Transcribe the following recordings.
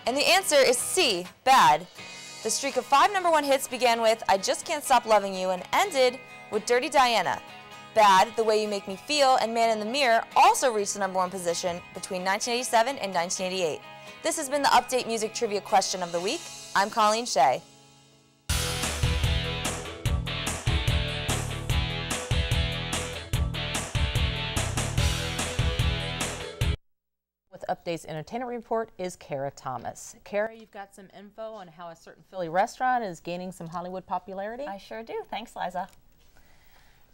And the answer is C, Bad. The streak of 5 #1 hits began with I Just Can't Stop Loving You and ended with Dirty Diana. Bad, The Way You Make Me Feel, and Man in the Mirror also reached the #1 position between 1987 and 1988. This has been the Update Music Trivia Question of the Week. I'm Colleen Shea. With Update's entertainment report is Kara Thomas. Kara, you've got some info on how a certain Philly restaurant is gaining some Hollywood popularity? I sure do. Thanks, Liza.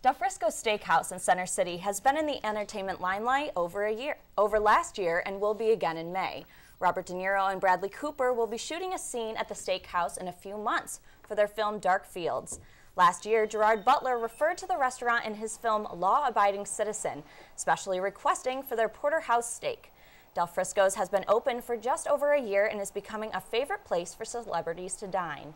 Del Frisco Steakhouse in Center City has been in the entertainment limelight over last year and will be again in May. Robert De Niro and Bradley Cooper will be shooting a scene at the steakhouse in a few months for their film Dark Fields. Last year, Gerard Butler referred to the restaurant in his film Law Abiding Citizen, specially requesting for their porterhouse steak. Del Frisco's has been open for just over a year and is becoming a favorite place for celebrities to dine.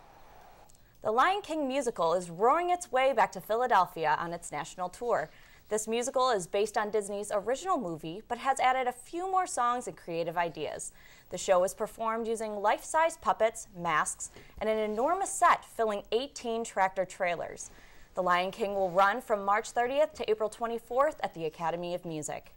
The Lion King musical is roaring its way back to Philadelphia on its national tour. This musical is based on Disney's original movie, but has added a few more songs and creative ideas. The show is performed using life-size puppets, masks, and an enormous set filling 18 tractor trailers. The Lion King will run from March 30th to April 24th at the Academy of Music.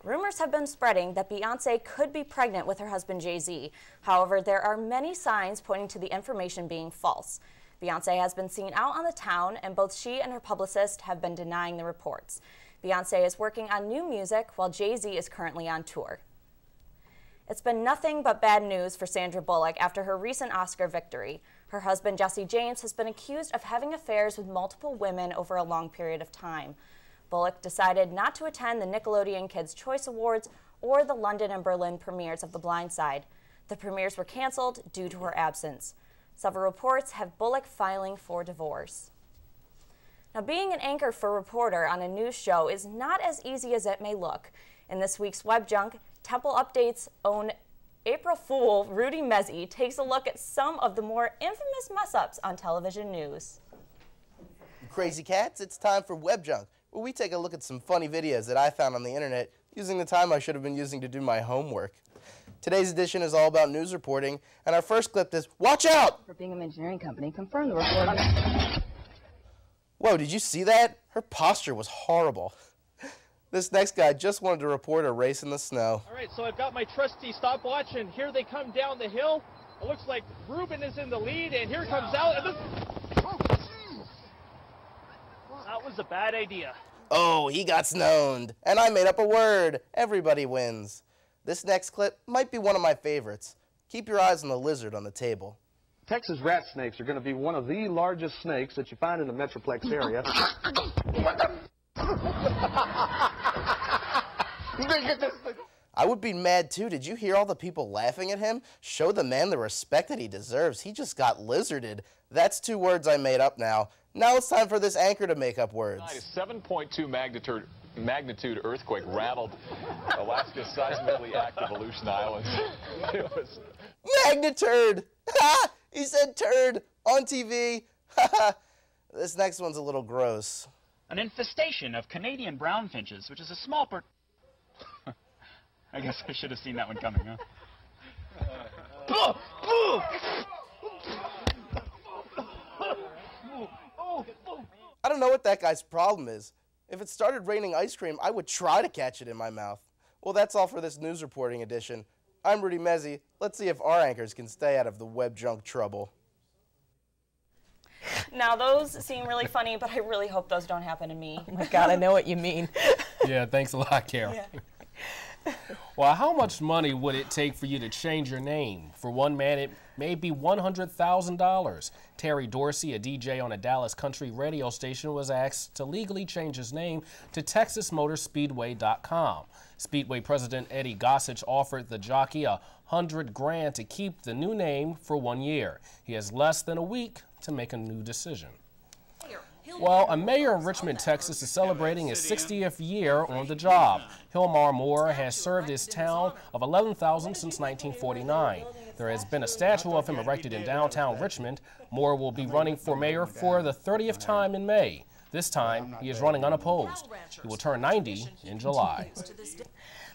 Rumors have been spreading that Beyoncé could be pregnant with her husband Jay-Z. However, there are many signs pointing to the information being false. Beyoncé has been seen out on the town, and both she and her publicist have been denying the reports. Beyoncé is working on new music while Jay-Z is currently on tour. It's been nothing but bad news for Sandra Bullock after her recent Oscar victory. Her husband Jesse James has been accused of having affairs with multiple women over a long period of time. Bullock decided not to attend the Nickelodeon Kids' Choice Awards or the London and Berlin premieres of The Blind Side. The premieres were canceled due to her absence. Several reports have Bullock filing for divorce. Now, being an anchor for a reporter on a news show is not as easy as it may look. In this week's Web Junk, Temple Update's own April Fool, Rudy Mezzi, takes a look at some of the more infamous mess-ups on television news. Crazy cats, it's time for Web Junk, where we take a look at some funny videos that I found on the internet using the time I should have been using to do my homework. Today's edition is all about news reporting, and our first clip is, watch out! For Bingham Engineering Company, confirm the report on... Whoa, did you see that? Her posture was horrible. This next guy just wanted to report a race in the snow. All right, so I've got my trusty stopwatch, and here they come down the hill. It looks like Ruben is in the lead, and here comes out. And that was a bad idea. Oh, he got snowed, and I made up a word. Everybody wins. This next clip might be one of my favorites. Keep your eyes on the lizard on the table. Texas rat snakes are going to be one of the largest snakes that you find in the Metroplex area. I would be mad too. Did you hear all the people laughing at him? Show the man the respect that he deserves. He just got lizarded. That's 2 words I made up now. Now it's time for this anchor to make up words. A 7.2 magnitude earthquake rattled Alaska's seismically active Aleutian Islands. It was... Magnitude! Ha! He said turd on TV. This next one's a little gross. An infestation of Canadian brown finches, which is a small I guess I should have seen that one coming, huh? I don't know what that guy's problem is. If it started raining ice cream, I would try to catch it in my mouth. Well, that's all for this news reporting edition. I'm Rudy Mezzi. Let's see if our anchors can stay out of the web junk trouble. Now, those seem really funny, but I really hope those don't happen to me. Oh my God, I know what you mean. Yeah, thanks a lot, Carol. Yeah. Well, how much money would it take for you to change your name? For one man, it may be $100,000. Terry Dorsey, a DJ on a Dallas country radio station, was asked to legally change his name to TexasMotorspeedway.com. Speedway President Eddie Gossage offered the jockey $100,000 to keep the new name for 1 year. He has less than a week to make a new decision. Well, a mayor of Richmond, Texas is celebrating his 60th year on the job. Hilmar Mora has served his town of 11,000 since 1949. There has been a statue of him erected in downtown Richmond. Mora will be running for mayor for the 30th time in May. This time, he is running unopposed. He will turn 90 in July.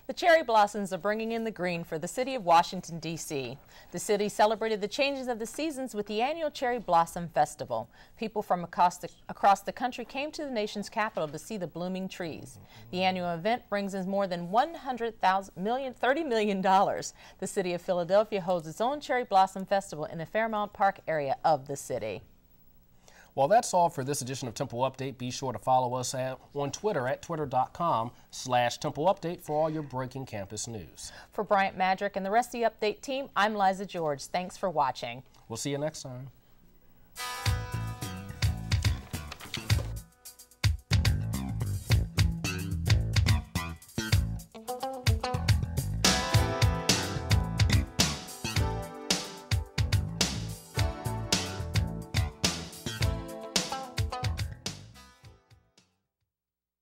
The cherry blossoms are bringing in the green for the city of Washington, D.C. The city celebrated the changes of the seasons with the annual Cherry Blossom Festival. People from across the country came to the nation's capital to see the blooming trees. The annual event brings in more than $30 million. The city of Philadelphia holds its own Cherry Blossom Festival in the Fairmount Park area of the city. Well, that's all for this edition of Temple Update. Be sure to follow us on Twitter at twitter.com/Temple Update for all your breaking campus news. For Bryant Madrick and the rest of the Update team, I'm Liza George. Thanks for watching. We'll see you next time.